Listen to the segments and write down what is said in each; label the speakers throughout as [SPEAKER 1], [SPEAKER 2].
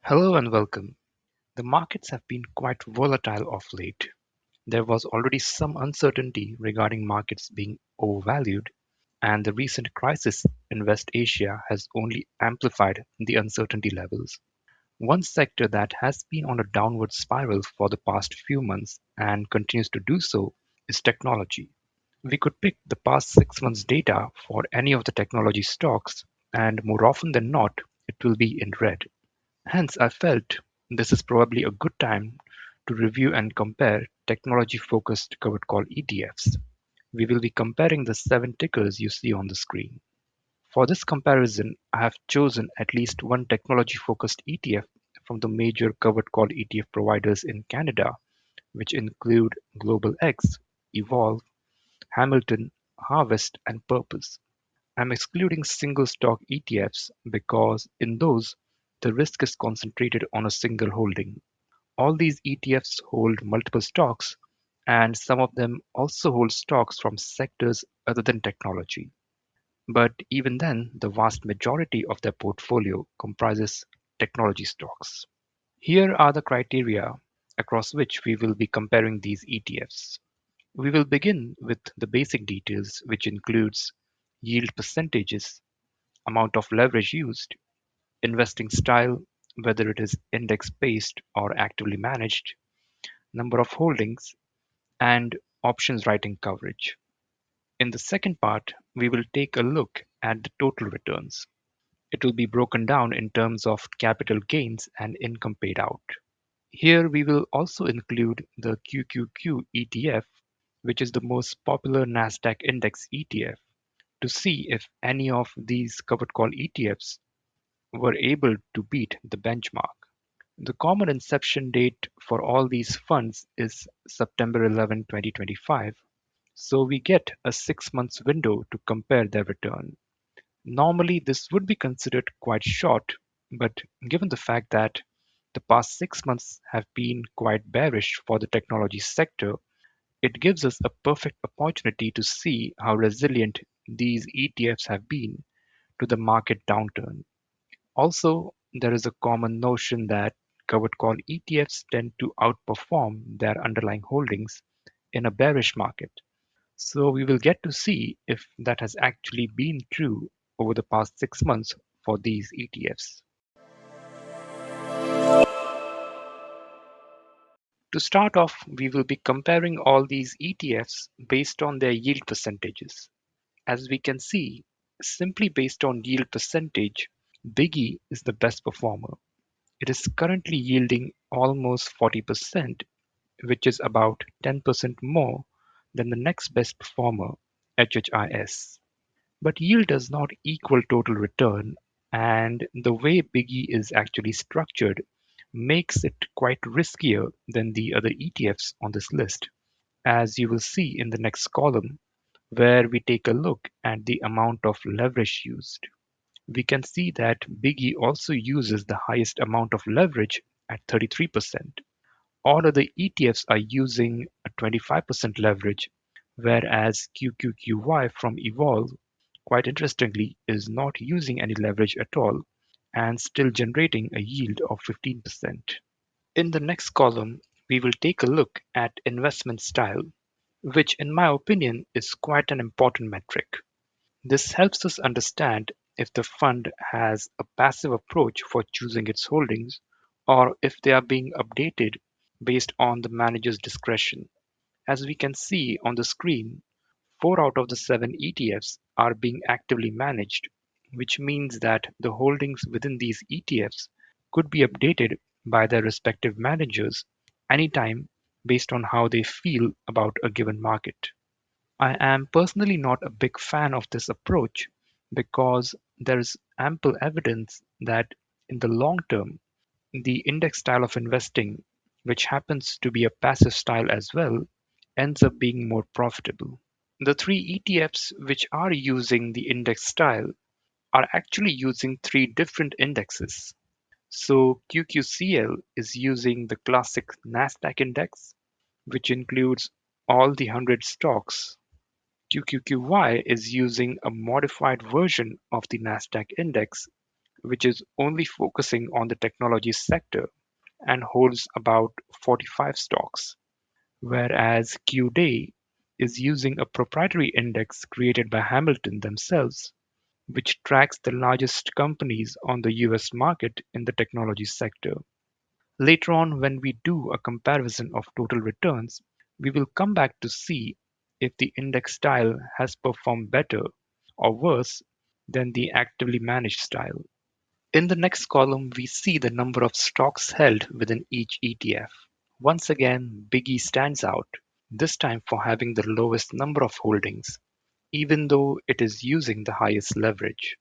[SPEAKER 1] Hello and welcome. The markets have been quite volatile of late. There was already some uncertainty regarding markets being overvalued, and the recent crisis in West Asia has only amplified the uncertainty levels. One sector that has been on a downward spiral for the past few months and continues to do so is technology. We could pick the past 6 months' data for any of the technology stocks, and more often than not, it will be in red. Hence, I felt this is probably a good time to review and compare technology-focused covered call ETFs. We will be comparing the 7 tickers you see on the screen. For this comparison, I have chosen at least one technology-focused ETF from the major covered call ETF providers in Canada, which include Global X, Evolve, Hamilton, Harvest, and Purpose. I'm excluding single stock ETFs because in those, the risk is concentrated on a single holding. All these ETFs hold multiple stocks, and some of them also hold stocks from sectors other than technology. But even then, the vast majority of their portfolio comprises technology stocks. Here are the criteria across which we will be comparing these ETFs. We will begin with the basic details, which includes yield percentages, amount of leverage used, investing style, whether it is index-based or actively managed, number of holdings, and options writing coverage. In the second part, we will take a look at the total returns. It will be broken down in terms of capital gains and income paid out. Here we will also include the QQQ ETF, which is the most popular NASDAQ index ETF, to see if any of these covered call ETFs were able to beat the benchmark. The common inception date for all these funds is September 11, 2025, so we get a 6 months window to compare their return. Normally, this would be considered quite short, but given the fact that the past 6 months have been quite bearish for the technology sector, it gives us a perfect opportunity to see how resilient these ETFs have been to the market downturn. Also, there is a common notion that covered call ETFs tend to outperform their underlying holdings in a bearish market. So we will get to see if that has actually been true over the past 6 months for these ETFs. To start off, we will be comparing all these ETFs based on their yield percentages. As we can see, simply based on yield percentage, Biggie is the best performer. It is currently yielding almost 40%, which is about 10% more than the next best performer, HHIS. But yield does not equal total return, and the way Biggie is actually structured makes it quite riskier than the other ETFs on this list, as you will see in the next column, where we take a look at the amount of leverage used. We can see that Biggie also uses the highest amount of leverage at 33%. All other ETFs are using a 25% leverage, whereas QQQY from Evolve, quite interestingly, is not using any leverage at all and still generating a yield of 15%. In the next column, we will take a look at investment style, which in my opinion is quite an important metric. This helps us understand if the fund has a passive approach for choosing its holdings or if they are being updated based on the manager's discretion. As we can see on the screen, 4 out of the 7 ETFs are being actively managed, which means that the holdings within these ETFs could be updated by their respective managers anytime based on how they feel about a given market. I am personally not a big fan of this approach because there is ample evidence that in the long term, the index style of investing, which happens to be a passive style as well, ends up being more profitable. The 3 ETFs which are using the index style are actually using 3 different indexes. So QQCL is using the classic NASDAQ index, which includes all the 100 stocks. QQQY is using a modified version of the NASDAQ index, which is only focusing on the technology sector and holds about 45 stocks, whereas QDay is using a proprietary index created by Hamilton themselves, which tracks the largest companies on the US market in the technology sector. Later on, when we do a comparison of total returns, we will come back to see if the index style has performed better or worse than the actively managed style. In the next column, we see the number of stocks held within each ETF. Once again, Biggie stands out, this time for having the lowest number of holdings, even though it is using the highest leverage.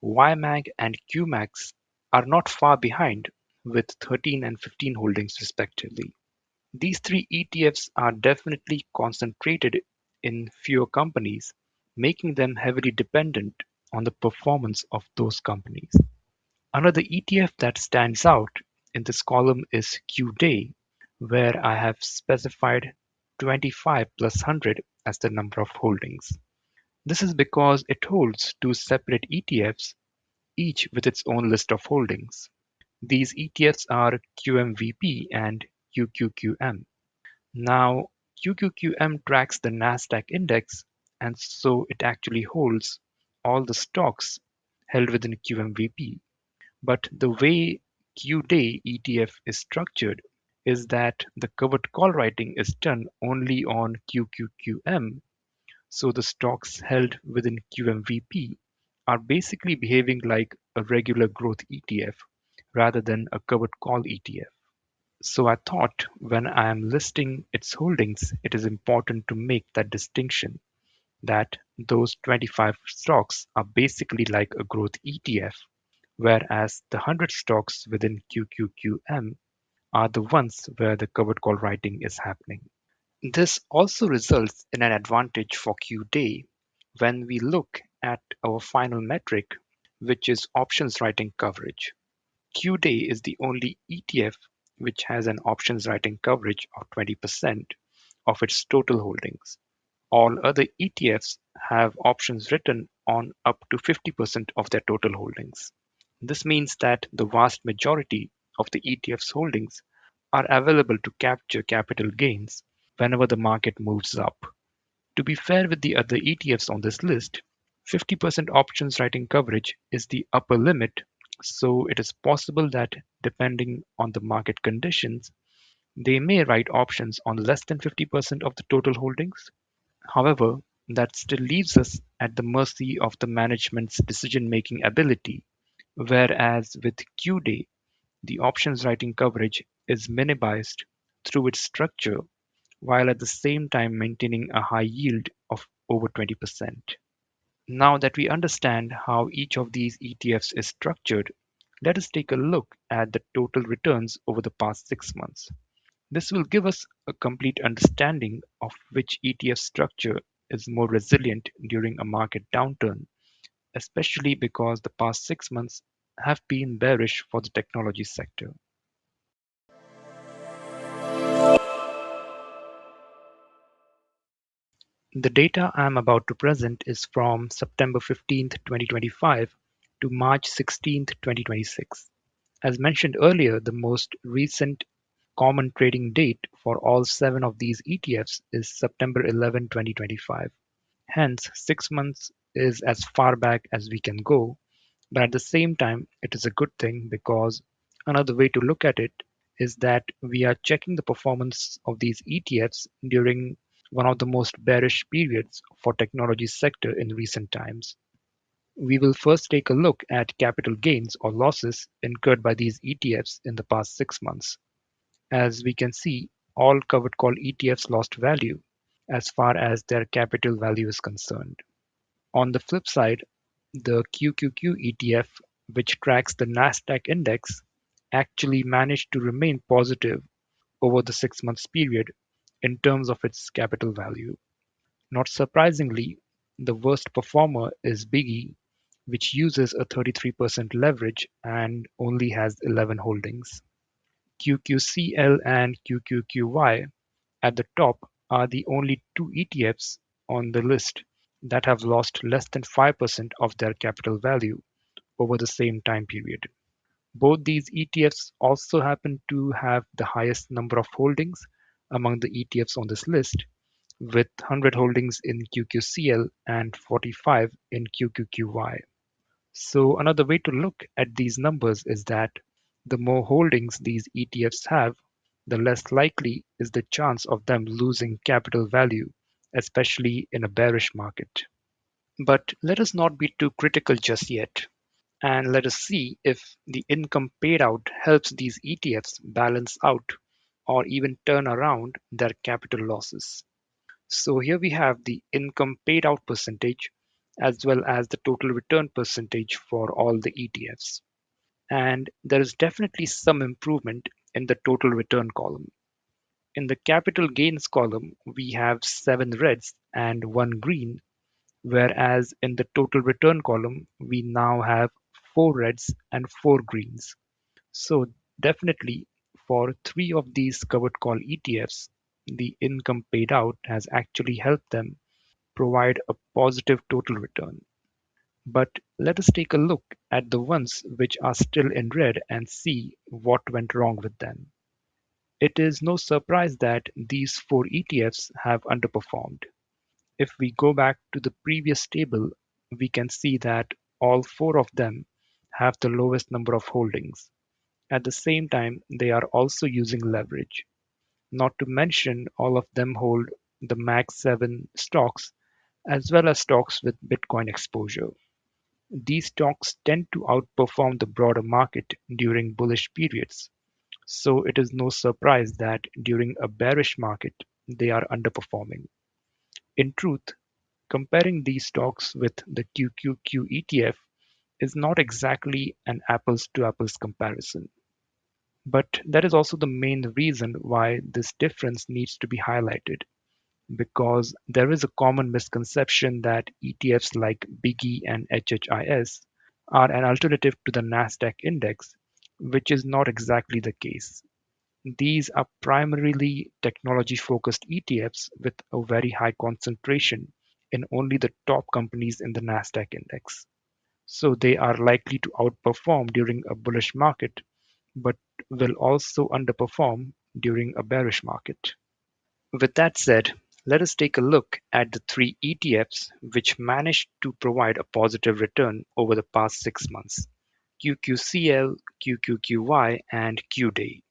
[SPEAKER 1] YMAG and QMAX are not far behind, with 13 and 15 holdings respectively. These three ETFs are definitely concentrated in fewer companies, making them heavily dependent on the performance of those companies. Another ETF that stands out in this column is QDay, where I have specified 25 plus 100 as the number of holdings. This is because it holds two separate ETFs, each with its own list of holdings. These ETFs are QMVP and QQQM. Now, QQQM tracks the NASDAQ index, and so it actually holds all the stocks held within QMVP. But the way QDay ETF is structured is that the covered call writing is done only on QQQM, so the stocks held within QMVP are basically behaving like a regular growth ETF rather than a covered call ETF. So I thought when I am listing its holdings, it is important to make that distinction that those 25 stocks are basically like a growth ETF, whereas the 100 stocks within QQQM are the ones where the covered call writing is happening. This also results in an advantage for QDay when we look at our final metric, which is options writing coverage. QDay is the only ETF which has an options writing coverage of 20% of its total holdings. All other ETFs have options written on up to 50% of their total holdings. This means that the vast majority of the ETF's holdings are available to capture capital gains whenever the market moves up. To be fair with the other ETFs on this list, 50% options writing coverage is the upper limit, so it is possible that depending on the market conditions, they may write options on less than 50% of the total holdings. However, that still leaves us at the mercy of the management's decision-making ability, whereas with QDay, the options writing coverage is minimized through its structure while at the same time maintaining a high yield of over 20%. Now that we understand how each of these ETFs is structured, let us take a look at the total returns over the past 6 months. This will give us a complete understanding of which ETF structure is more resilient during a market downturn, especially because the past 6 months have been bearish for the technology sector. The data I am about to present is from September 15th, 2025 to March 16th, 2026. As mentioned earlier, the most recent common trading date for all 7 of these ETFs is September 11, 2025. Hence, 6 months is as far back as we can go, but at the same time, it is a good thing because another way to look at it is that we are checking the performance of these ETFs during one of the most bearish periods for technology sector in recent times. We will first take a look at capital gains or losses incurred by these ETFs in the past 6 months. As we can see, all covered call ETFs lost value as far as their capital value is concerned. On the flip side, the QQQ ETF, which tracks the NASDAQ index, actually managed to remain positive over the 6 months period in terms of its capital value. Not surprisingly, the worst performer is Biggie, which uses a 33% leverage and only has 11 holdings. QQCL and QQQY at the top are the only two ETFs on the list that have lost less than 5% of their capital value over the same time period. Both these ETFs also happen to have the highest number of holdings among the ETFs on this list, with 100 holdings in QQCL and 45 in QQQY. So another way to look at these numbers is that the more holdings these ETFs have, the less likely is the chance of them losing capital value, especially in a bearish market. But let us not be too critical just yet, and let us see if the income paid out helps these ETFs balance out or even turn around their capital losses. So here we have the income paid out percentage as well as the total return percentage for all the ETFs. And there is definitely some improvement in the total return column. In the capital gains column, we have 7 reds and 1 green, whereas in the total return column, we now have 4 reds and 4 greens. So definitely for 3 of these covered call ETFs, the income paid out has actually helped them provide a positive total return. But let us take a look at the ones which are still in red and see what went wrong with them. It is no surprise that these 4 ETFs have underperformed. If we go back to the previous table, we can see that all 4 of them have the lowest number of holdings. At the same time, they are also using leverage. Not to mention, all of them hold the Mag 7 stocks as well as stocks with Bitcoin exposure. These stocks tend to outperform the broader market during bullish periods, so it is no surprise that during a bearish market they are underperforming. In truth, comparing these stocks with the QQQ ETF is not exactly an apples to apples comparison. But that is also the main reason why this difference needs to be highlighted, because there is a common misconception that ETFs like BIGI and HHIS are an alternative to the NASDAQ index, which is not exactly the case. These are primarily technology-focused ETFs with a very high concentration in only the top companies in the NASDAQ index. So they are likely to outperform during a bullish market, but will also underperform during a bearish market. With that said, let us take a look at the 3 ETFs which managed to provide a positive return over the past 6 months: QQCL, QQQY, and QDAY.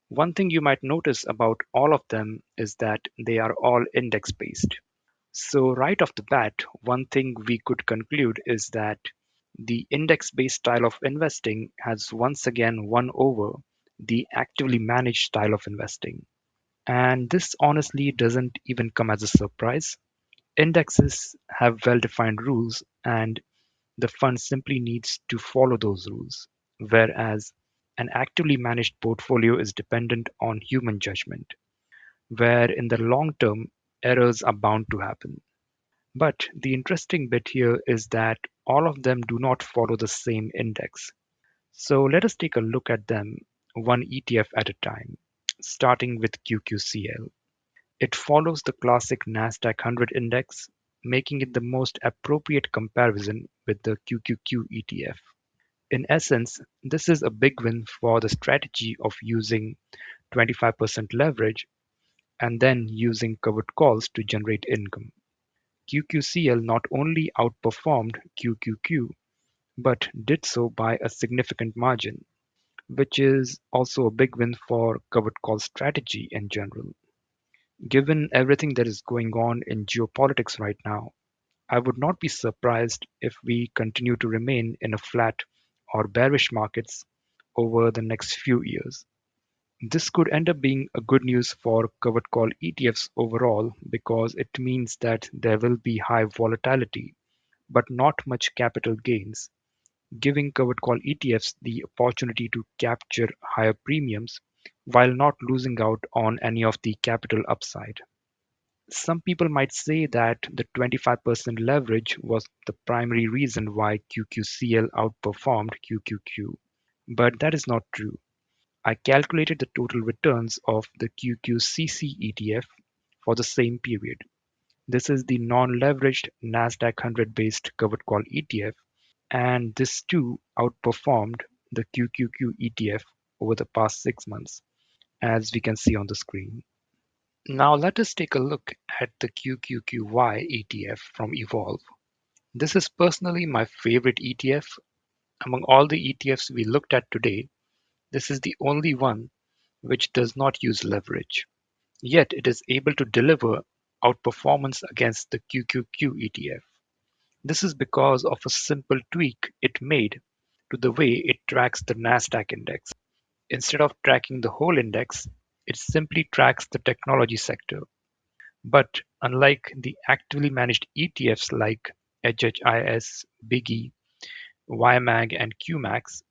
[SPEAKER 1] One thing you might notice about all of them is that they are all index-based. So right off the bat, one thing we could conclude is that the index-based style of investing has once again won over the actively managed style of investing. And this honestly doesn't even come as a surprise. Indexes have well-defined rules, and the fund simply needs to follow those rules, whereas an actively managed portfolio is dependent on human judgment, where in the long term, errors are bound to happen. But the interesting bit here is that all of them do not follow the same index. So let us take a look at them one ETF at a time, starting with QQCL. It follows the classic NASDAQ 100 index, making it the most appropriate comparison with the QQQ ETF. In essence, this is a big win for the strategy of using 25% leverage and then using covered calls to generate income. QQCL not only outperformed QQQ, but did so by a significant margin, which is also a big win for covered call strategy in general. Given everything that is going on in geopolitics right now, I would not be surprised if we continue to remain in a flat or bearish markets over the next few years. This could end up being a good news for covered call ETFs overall because it means that there will be high volatility but not much capital gains, giving covered call ETFs the opportunity to capture higher premiums while not losing out on any of the capital upside. Some people might say that the 25% leverage was the primary reason why QQCL outperformed QQQ, but that is not true. I calculated the total returns of the QQCC ETF for the same period. This is the non-leveraged NASDAQ 100 based covered call ETF, and this too outperformed the QQQ ETF over the past 6 months, as we can see on the screen. Now let us take a look at the QQQY ETF from Evolve. This is personally my favorite ETF. Among all the ETFs we looked at today, this is the only one which does not use leverage. Yet it is able to deliver outperformance against the QQQ ETF. This is because of a simple tweak it made to the way it tracks the NASDAQ index. Instead of tracking the whole index, it simply tracks the technology sector. But unlike the actively managed ETFs like HHIS, Biggie, YMAG, and QMAX,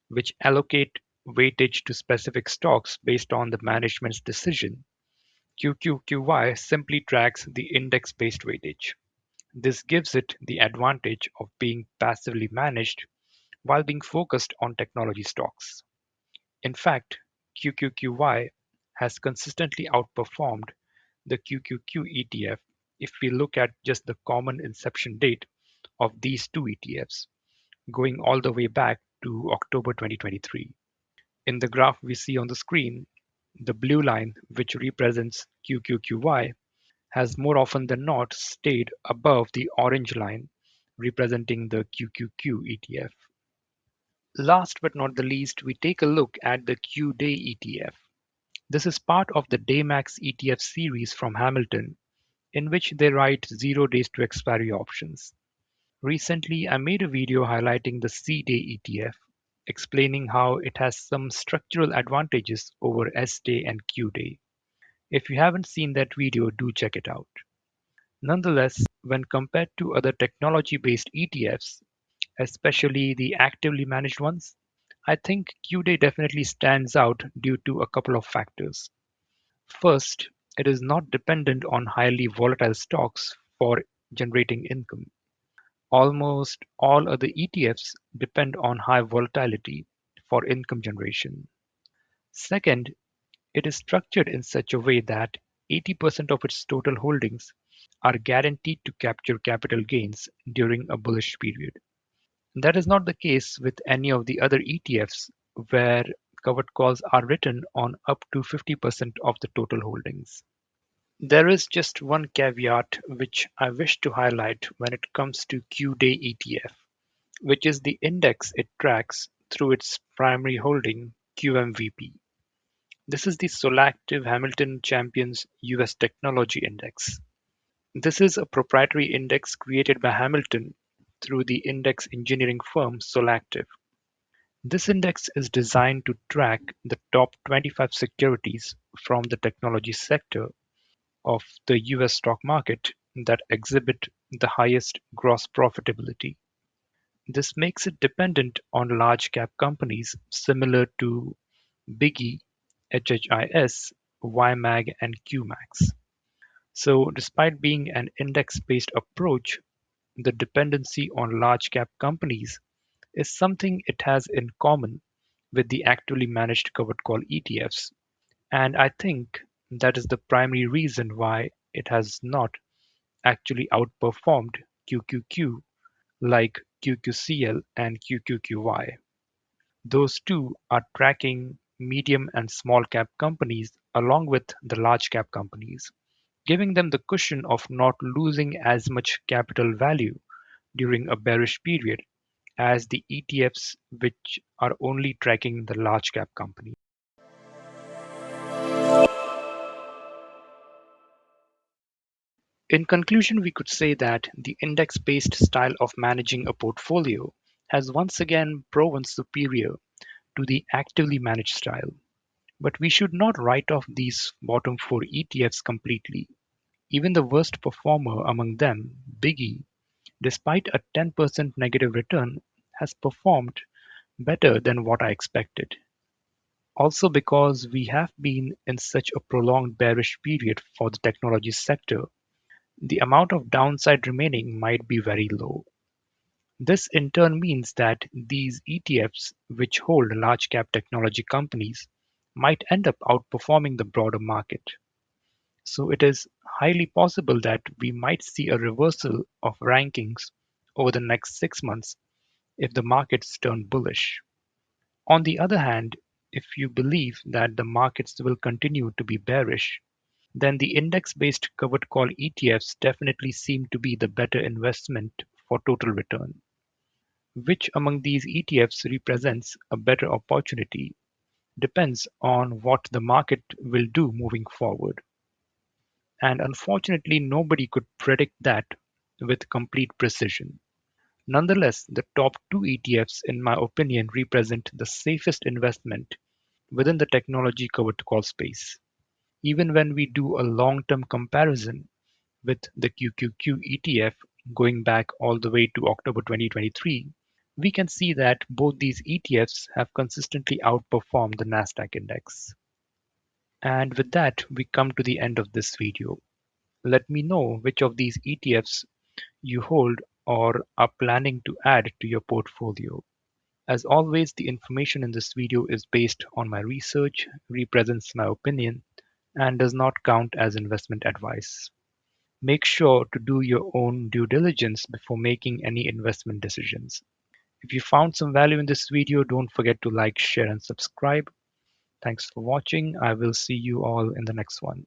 [SPEAKER 1] which allocate weightage to specific stocks based on the management's decision, QQQY simply tracks the index-based weightage. This gives it the advantage of being passively managed while being focused on technology stocks. In fact, QQQY has consistently outperformed the QQQ ETF if we look at just the common inception date of these two ETFs, going all the way back to October 2023. In the graph we see on the screen, the blue line, which represents QQQY, has more often than not stayed above the orange line representing the QQQ ETF. Last but not the least, we take a look at the Q-Day ETF. This is part of the Daymax ETF series from Hamilton, in which they write 0 days to expiry options. Recently, I made a video highlighting the C-Day ETF, explaining how it has some structural advantages over S-Day and Q-Day. If you haven't seen that video, do check it out. Nonetheless, when compared to other technology-based ETFs, especially the actively managed ones, I think Q-Day definitely stands out due to a couple of factors. First, it is not dependent on highly volatile stocks for generating income. Almost all other ETFs depend on high volatility for income generation. Second, it is structured in such a way that 80% of its total holdings are guaranteed to capture capital gains during a bullish period. That is not the case with any of the other ETFs, where covered calls are written on up to 50% of the total holdings. There is just one caveat which I wish to highlight when it comes to Q-Day ETF, which is the index it tracks through its primary holding, QMVP. This is the Solactive Hamilton Champions US Technology Index. This is a proprietary index created by Hamilton through the index engineering firm Solactive. This index is designed to track the top 25 securities from the technology sector of the US stock market that exhibit the highest gross profitability. This makes it dependent on large cap companies similar to Biggie, HHIS, YMAG, and QMAX. So, despite being an index based approach, the dependency on large cap companies is something it has in common with the actively managed covered call ETFs, and I think that is the primary reason why it has not actually outperformed QQQ like QQCL and QQQY. Those two are tracking medium and small cap companies along with the large cap companies, giving them the cushion of not losing as much capital value during a bearish period as the ETFs which are only tracking the large cap companies. In conclusion, we could say that the index-based style of managing a portfolio has once again proven superior to the actively managed style. But we should not write off these bottom four ETFs completely. Even the worst performer among them, Biggie, despite a 10% negative return, has performed better than what I expected. Also because we have been in such a prolonged bearish period for the technology sector, the amount of downside remaining might be very low. This in turn means that these ETFs, which hold large cap technology companies, might end up outperforming the broader market. So it is highly possible that we might see a reversal of rankings over the next 6 months if the markets turn bullish. On the other hand, if you believe that the markets will continue to be bearish, then the index-based covered call ETFs definitely seem to be the better investment for total return. Which among these ETFs represents a better opportunity depends on what the market will do moving forward. And unfortunately, nobody could predict that with complete precision. Nonetheless, the top two ETFs, in my opinion, represent the safest investment within the technology covered call space. Even when we do a long-term comparison with the QQQ ETF going back all the way to October 2023, we can see that both these ETFs have consistently outperformed the NASDAQ index. And with that, we come to the end of this video. Let me know which of these ETFs you hold or are planning to add to your portfolio. As always, the information in this video is based on my research, represents my opinion, and does not count as investment advice. Make sure to do your own due diligence before making any investment decisions. If you found some value in this video, don't forget to like, share, and subscribe. Thanks for watching. I will see you all in the next one.